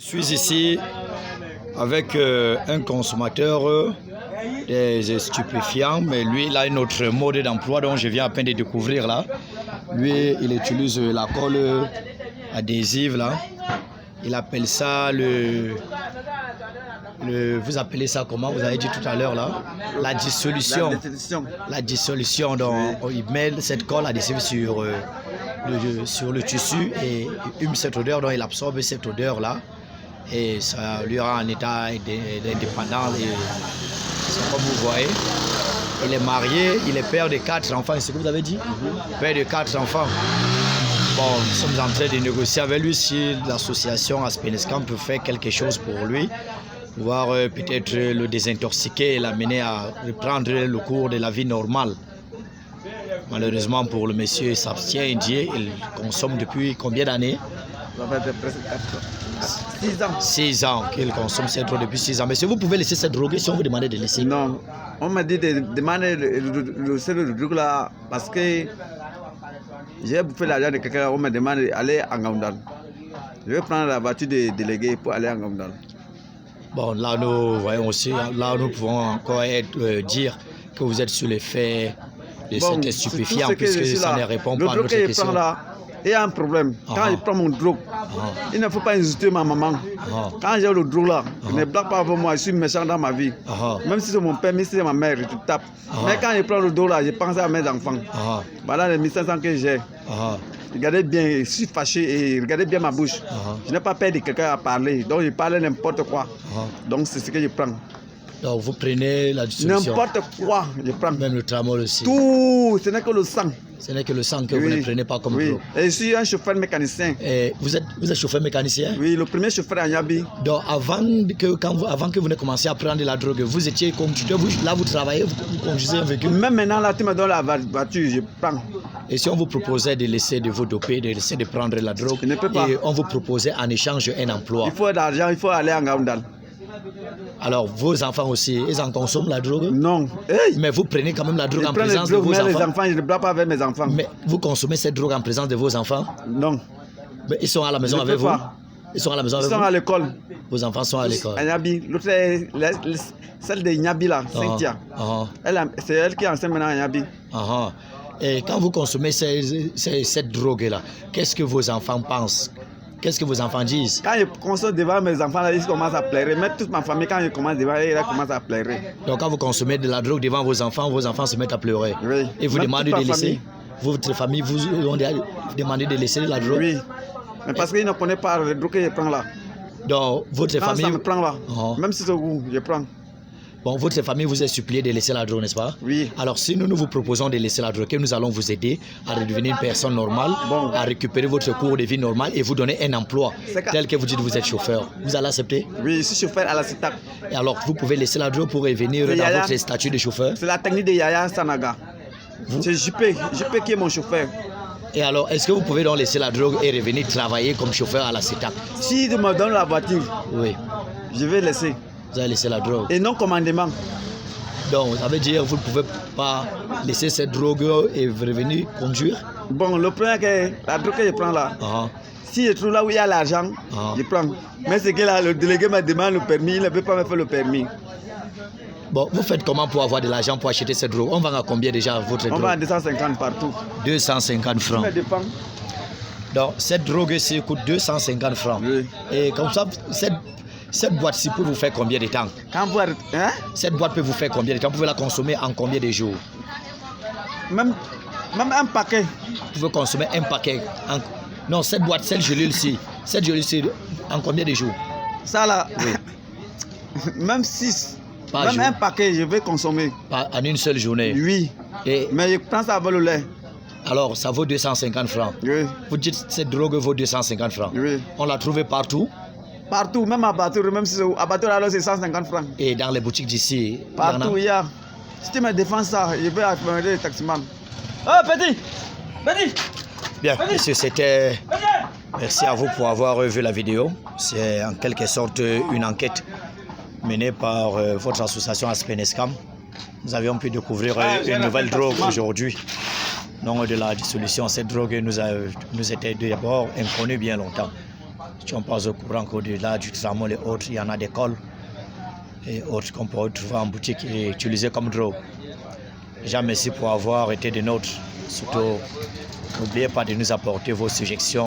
suis ici avec un consommateur des stupéfiants, mais lui, il a un autre mode d'emploi dont je viens à peine de découvrir là. Lui, il utilise la colle adhésive là. Il appelle ça vous appelez ça comment? Vous avez dit tout à l'heure là, la dissolution. La dissolution. Donc, il met cette colle adhésive sur le tissu et hume cette odeur, donc il absorbe cette odeur là et ça lui rend en état indépendant. C'est comme vous voyez, il est marié, il est père de 4 enfants, c'est ce que vous avez dit? Père de 4 enfants. Bon, nous sommes en train de négocier avec lui si l'association Aspenescam peut faire quelque chose pour lui, pouvoir peut-être le désintoxiquer et l'amener à reprendre le cours de la vie normale. Malheureusement pour le monsieur, il s'abstient, il consomme depuis combien d'années? Ça va être presque 6 ans. 6 ans qu'il consomme cette drogue depuis 6 ans. Mais si vous pouvez laisser cette drogue, si on vous demandait de laisser? Non, on m'a dit de demander le drogue là parce que j'ai bouffé l'argent de quelqu'un, on m'a demandé d'aller en Gaoundal. Je vais prendre la voiture de délégué pour aller en Gaoundal. Bon, là nous voyons aussi, là nous pouvons encore dire que vous êtes sur les faits de cet stupéfiant, puisque ça ne répond pas à notre question. Il y a un problème. Quand je prends mon drogue, il ne faut pas insulter ma maman. Quand j'ai le drogue là, ne blague pas avec moi, je suis méchant dans ma vie. Même si c'est mon père, même si c'est ma mère, je te tape. Mais quand je prends le drogue là, je pense à mes enfants. Voilà les 1500 que j'ai. Regardez bien, je suis fâché et regardez bien ma bouche. Je n'ai pas peur de quelqu'un à parler, donc je parle n'importe quoi. Donc c'est ce que je prends. Donc vous prenez la dissolution? N'importe quoi, je prends. Même le tramol aussi? Tout, ce n'est que le sang. Ce n'est que le sang que vous ne prenez pas comme drogue? Et je suis un chauffeur mécanicien. Et vous êtes chauffeur mécanicien? Oui, le premier chauffeur à Yabi. Donc avant que vous ne commenciez à prendre de la drogue, vous étiez conducteur, là vous travaillez, vous conduisez un véhicule? Même maintenant, là tu me donnes la voiture, je prends. Et si on vous proposait de laisser de vous doper, de laisser de prendre la drogue, je ne peux pas. Et on vous proposait en échange un emploi? Il faut de l'argent, il faut aller en Gaoundal. Alors, vos enfants aussi, ils en consomment la drogue? Non. Hey. Mais vous prenez quand même la drogue en présence de vos enfants? Les enfants, je ne blague pas avec mes enfants. Mais vous consommez cette drogue en présence de vos enfants? Non. Mais ils sont à la maison avec vous? Ils sont à la maison avec vous? Ils sont à l'école. Vos enfants sont à l'école? À Nyabi. L'autre, celle de Nyabi là, Cynthia. C'est elle qui enseigne maintenant à Nyabi. Et quand vous consommez cette drogue-là, qu'est-ce que vos enfants pensent? Qu'est-ce que vos enfants disent? Quand je consomme devant mes enfants, là, ils commencent à pleurer. Mais toute ma famille, quand je commence devant, ils commencent à pleurer. Donc quand vous consommez de la drogue devant vos enfants se mettent à pleurer? Oui. Et vous demandez de laisser? Votre famille vous ont demandé de laisser la drogue? Oui. Mais parce qu'ils ne connaissent pas la drogue que je prends là. Donc votre famille... ça me prend là. Même si c'est vous, je prends. Bon, votre famille vous a supplié de laisser la drogue, n'est-ce pas? Oui. Alors, si nous vous proposons de laisser la drogue, nous allons vous aider à redevenir une personne normale, à récupérer votre cours de vie normal et vous donner un emploi tel que vous dites vous êtes chauffeur. Vous allez accepter? Oui, je suis chauffeur à la CITAC. Et alors, vous pouvez laisser la drogue pour revenir dans votre statut de chauffeur? C'est la technique de Yaya Sanaga. C'est JP qui est mon chauffeur. Et alors, est-ce que vous pouvez donc laisser la drogue et revenir travailler comme chauffeur à la CITAC? Si tu me donnes la voiture, oui, je vais laisser. Vous allez laisser la drogue? Et non commandement. Donc, ça veut dire que vous ne pouvez pas laisser cette drogue et revenir conduire? Bon, le problème est que la drogue que je prends là, si je trouve là où il y a l'argent, je prends. Mais c'est que là, le délégué me demande le permis, il ne veut pas me faire le permis. Bon, vous faites comment pour avoir de l'argent pour acheter cette drogue? On vend à combien déjà votre drogue? On vend à 250 partout. 250 francs. Ça dépend. Donc, cette drogue-ci coûte 250 francs. Oui. Et comme ça, cette boîte-ci peut vous faire combien de temps? Cette boîte peut vous faire combien de temps? Vous pouvez la consommer en combien de jours? Même un paquet. Vous pouvez consommer un paquet. Non, cette boîte, cette gelule-ci, en combien de jours? Ça là, oui. Même 6. Même jour. Un paquet, je vais consommer. En une seule journée? Oui. Mais je prends ça avec le lait. Alors, ça vaut 250 francs? Oui. Vous dites que cette drogue vaut 250 francs? Oui. On l'a trouvée partout? Partout, même à Bateau, même si à Bateau, alors c'est 150 francs. Et dans les boutiques d'ici? Partout, il y a. Si tu me défends ça, je vais appeler les taximans. Oh, petit! Bien, monsieur, c'était... Merci à vous pour avoir vu la vidéo. C'est en quelque sorte une enquête menée par votre association Aspenescam. Nous avions pu découvrir une nouvelle drogue aujourd'hui. Non de la dissolution, cette drogue nous était d'abord inconnue bien longtemps. Tu n'es pas au courant qu'au-delà du tramol et autres, il y en a des cols et autres qu'on peut retrouver en boutique et utiliser comme drogue. Déjà, merci pour avoir été des nôtres. Surtout, n'oubliez pas de nous apporter vos suggestions.